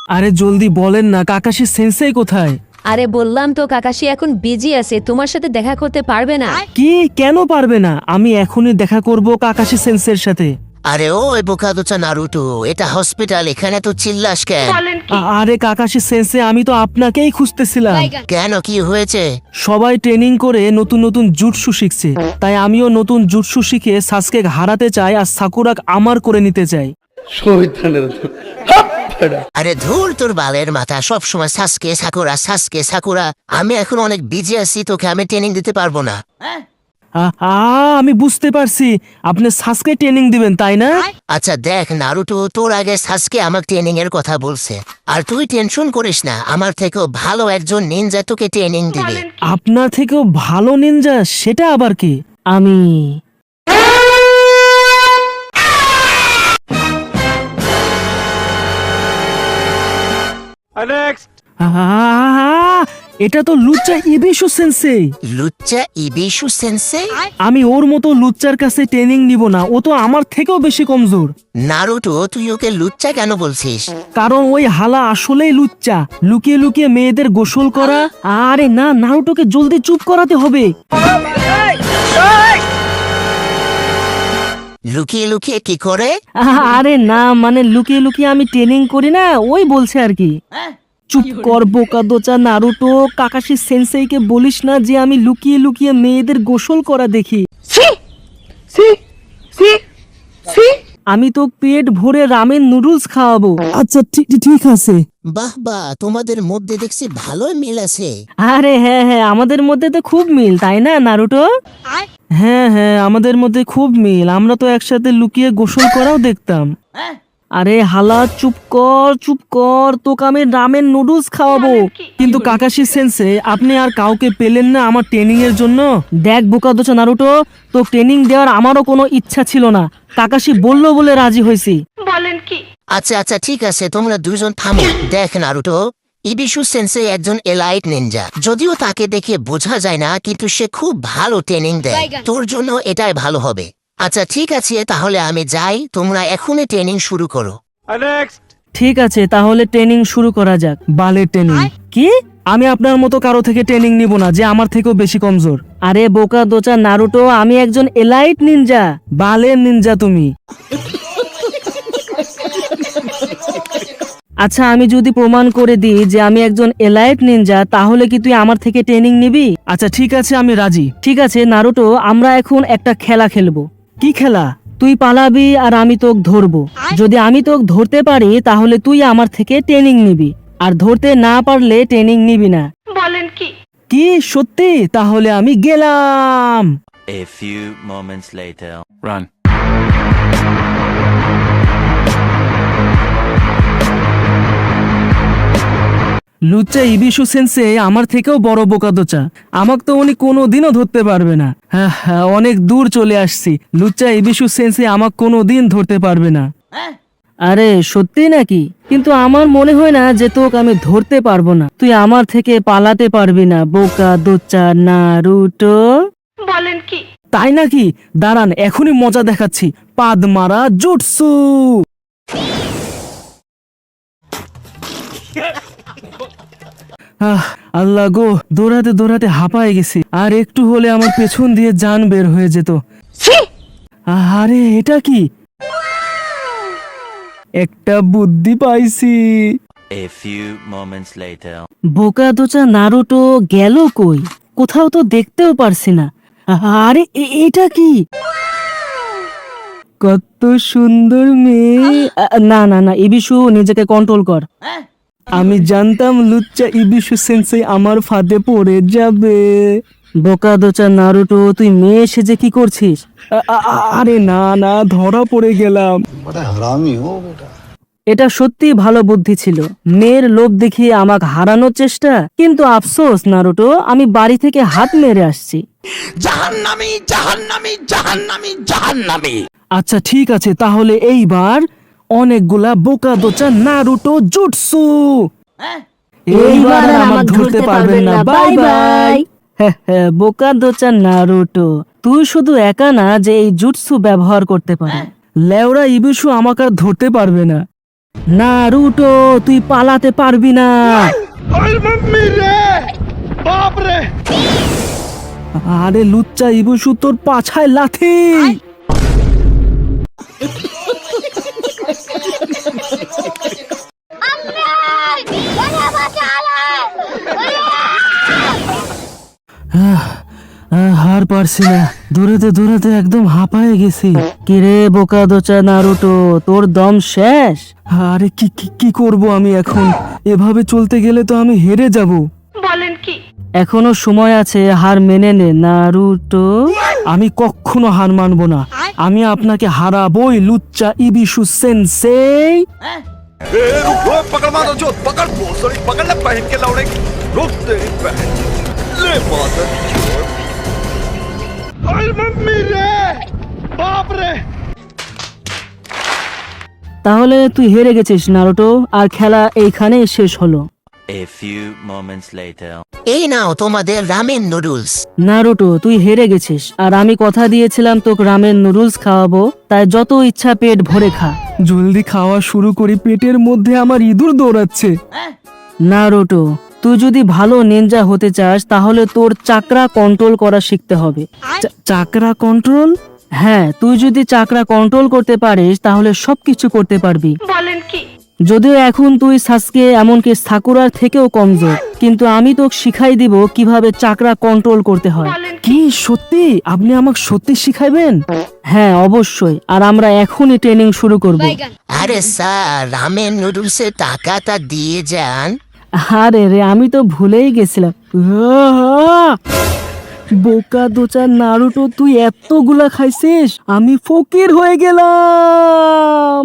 আরে জলদি বলেন না, কাকাশি সেন্সেই কোথায়? আরে বললাম তো কাকাশি এখন বিজি আছে, তোমার সাথে দেখা করতে পারবে না। কি, কেন পারবে না? আমি এখনই দেখা করব কাকাশি সেন্সের সাথে। আরে ও বোকাদোচা নারুটো, এটা হসপিটাল, এখানে তো চিল্লাস কেন? আরে কাকাশি সেন্সে, আমি তো আপনাকেই খুঁজতেছিলাম। কেন, কি হয়েছে? সবাই ট্রেনিং করে নতুন নতুন জুটসু শিখছে, তাই আমিও নতুন জুটসু শিখে সাসকে হারাতে চাই আর সাকুরাক আমার করে নিতে চাই। আরে ধুর তোর বালের মাথা, সব সময় সাসকে সাকুরা সাসকে সাকুরা। আমি এখন অনেক বিজি আছি, তোকে আমি ট্রেনিং দিতে পারবো না। আমি বুঝতে পারছি, আপনি সাসকে ট্রেনিং দিবেন তাই না? আচ্ছা দেখ নারুটো, তোর আগে সাসকে আমার ট্রেনিং এর কথা বলছে, আর তুই টেনশন করিস না, আমার থেকেও ভালো একজন নিনজা তোকে ট্রেনিং দিবে। আপনার থেকেও ভালো নিনজা? সেটা আবার কি? আমি এটা তো লুচ্চা ইবিশু সেন্সেই। লুচ্চা ইবিশু সেন্সে? আমি ওর মতো লুচ্চার কাছে ট্রেনিং নিব না, ও তো আমার থেকেও বেশি কমজোর। নারুটো, তুই ওকে লুচ্চা কেন বলছিস? কারণ ওই হালা আসলেই লুচ্চা, লুকিয়ে লুকিয়ে মেয়েদের গোসল করা। আরে না, নারুটোকে জলদি চুপ করাতে হবে। লুকিয়ে লুকিয়ে কি করে? আরে না, মানে লুকিয়ে লুকিয়ে আমি ট্রেনিং করি না, ওই বলছে আর কি। চুপ কর বোকাদোচা নারুটো, কাকাশি সেন্সেইকে বলিস না যে আমি লুকিয়ে লুকিয়ে মেয়েদের গোসল করা দেখি। আমি তো পেট ভরে রামেন নুডলস খাওয়াবো। আচ্ছা ঠিক আছে। বাহ বাহ, তোমাদের মধ্যে দেখছি ভালোই মিল আছে। আরে হ্যাঁ হ্যাঁ, আমাদের মধ্যে তো খুব মিল, তাই না নারুটো? হ্যাঁ হ্যাঁ, আমাদের মধ্যে খুব মিল, আমরা তো একসাথে লুকিয়ে গোসল করাও দেখতাম। আরে হালা চুপ কর, তোকে আমি রামেন নুডলস খাওয়াবো। কিন্তু কাকাশি সেন্সে, আপনি আর কাউকে পেলেন না আমার ট্রেনিং এর জন্য? দেখ বোকাদোচা নারুটো, তো ট্রেনিং দেওয়ার আমারও কোনো ইচ্ছা ছিল না, কাকাশি বললো বলে রাজি হয়েছি। আচ্ছা আচ্ছা ঠিক আছে, তোমরা দুজন থামো। দেখ নারুটো, ইবিশু সেন্সে একজন এলাইট নিনজা, যদিও তাকে দেখে বোঝা যায় না, কিন্তু সে খুব ভালো ট্রেনিং দেয়। তোর জন্য এটাই ভালো হবে। আচ্ছা ঠিক আছে, তাহলে আমি যাই, তোমরা এখনই ট্রেনিং শুরু করো। ঠিক আছে, তাহলে ট্রেনিং শুরু করা যাক। বালের ট্রেনিং? কি? আমি আপনার মতো কারো থেকে ট্রেনিং নিব না যে আমার থেকেও বেশি কমজোর। আরে বোকা দোচা নারুটো, আমি একজন এলাইট নিনজা। বালের নিনজা তুমি। আচ্ছা, আমি যদি প্রমাণ করে দিই যে আমি একজন এলাইট নিনজা, তাহলে কি তুই আমার থেকে ট্রেনিং নিবি? আচ্ছা ঠিক আছে, আমি রাজি। ঠিক আছে নারুটো, আমরা এখন একটা খেলা খেলবো। কি খেলা? তুই পালাবি আর আমি তোকে ধরবো। যদি আমি তোকে ধরতে পারি তাহলে তুই আমার থেকে ট্রেনিং নিবি, আর ধরতে না পারলে ট্রেনিং নিবি না। বলেন কি? কি সত্যি? তাহলে আমি গেলাম। A few moments later. Run. লুচ্চা ইবিশু সেন্সে আমার থেকেও বড় বোকাদোচা, আমাকে তো উনি কোনোদিনও ধরতে পারবে না। হ্যাঁ, অনেক দূর চলে আসছি, লুচ্চা ইবিশু সেন্সে আমাকে কোনোদিন ধরতে পারবে না। আরে সত্যি নাকি? কিন্তু আমার মনে হয় না যে তোকে আমি ধরতে পারবো না, তুই আমার থেকে পালাতে পারবি না বোকাদোচা নারুটো। বলেন কি? তাই নাকি? দাঁড়ান, এখনই মজা দেখাচ্ছি, পাদ মারা জুটসু। আল্লাহ গো, দৌড়াতে দৌড়াতে হাঁপায় গেছি, আর একটু হলে আমার পেছন দিয়ে জান বের হয়ে যেত। আরে এটা কি? একটা বুদ্ধি পাইছি। A few moments later. বোকাদোচা নারুটো গেল কই? কোথাও তো দেখতেও পারছি না। আরে এটা কি? কত সুন্দর মেয়ে। না না না, ইবিশু নিজেকে কন্ট্রোল কর। আমি জানতাম লুচ্চা ইবিশু সেন্সেই আমার ফাঁদে পড়ে যাবে। বোকাদোচা নারুটো, তুই মেয়ে সেজে কি করছিস? আরে না না, ধরা পড়ে গেলাম। এটা সত্যি ভালো বুদ্ধি ছিল, মেয়ের লোভ দেখিয়ে আমাকে হারানোর চেষ্টা। কিন্তু আফসোস নারুটো, আমি বাড়ি থেকে হাত মেরে আসছি। জাহান্নামী জাহান্নামী জাহান্নামী জাহান্নামী। আচ্ছা ঠিক আছে, তাহলে এইবার অনেকগুলা বোকাদোচা নারুটো জুটসু। এইবার আর আমাকে ধরতে পারবেন না। Bye bye. হ্যাঁ, বোকাদোচা নারুটো, তুই শুধু একা না যে এই জুটসু ব্যবহার করতে পারে। লেওরা ইবিশু আমাকে আর ধরতে পারবে না। নারুটো তুই পালাতে পারবি না। আরে লুচ্চা ইবুশু তোর পাছায় লাথি। হার পারছি না, দৌড়াতে দৌড়াতে একদম হাঁপায়ে গেছি। কিরে বোকা দোচা নারুটো, তোর দম শেষ? আরে কি কি কি করব আমি এখন? এভাবে চলতে গেলে তো আমি হেরে যাব। বলেন কি? এখনো সময় আছে, হার মেনে নে নারুটো। আমি কখনো হার মানবো না, আমি আপনাকে হারাবোই লুচ্চা ইবিশু সেন্সেই। ए रुक पकड़ मारो जो पकड़ भोसड़ी पकड़ ले पहन के लौड़े रुक तेरी बहन ले माता अरे मम्मी रे बाप रे। তাহলে তুই হেরে গেছিস নারুটো, আর খেলা এইখানেই শেষ হলো। A few moments later. এই নাও তোমাদের রামেন নুডলস। নারুটো তুই হেরে গেছিস, আর আমি কথা দিয়েছিলাম তোকে রামেন নুডলস খাওয়াবো, তাই যত ইচ্ছা পেট ভরে খা। জলদি খাওয়া শুরু করি, পেটের মধ্যে আমার ইঁদুর দৌড়াচ্ছে। নারুটো তুই যদি ভালো নিনজা হতে চাস তাহলে তোর চাকরা কন্ট্রোল করা শিখতে হবে। চাকরা কন্ট্রোল? হ্যাঁ, তুই যদি চাকরা কন্ট্রোল করতে পারিস তাহলে সবকিছু করতে পারবি। বলেন কি? যদিও এখন তুই সাসকে এমনকি সাকুরার থেকেও কমজোর, কিন্তু আমি তোকে শিখাই দিব কিভাবে চাকরা কন্ট্রোল করতে হয়। কি সত্যি? আপনি আমাকে সত্যি শিখাইবেন? হ্যাঁ অবশ্যই, আর আমরা এখনই ট্রেনিং শুরু করব। আরে স্যার রামেন নুডলসের টাকাটা দিয়ে যান। আরে রে, আমি তো ভুলেই গেছিলাম। বোকা দোচা নারুটো, তুই এতগুলা খাইছিস, আমি ফকির হয়ে গেলাম।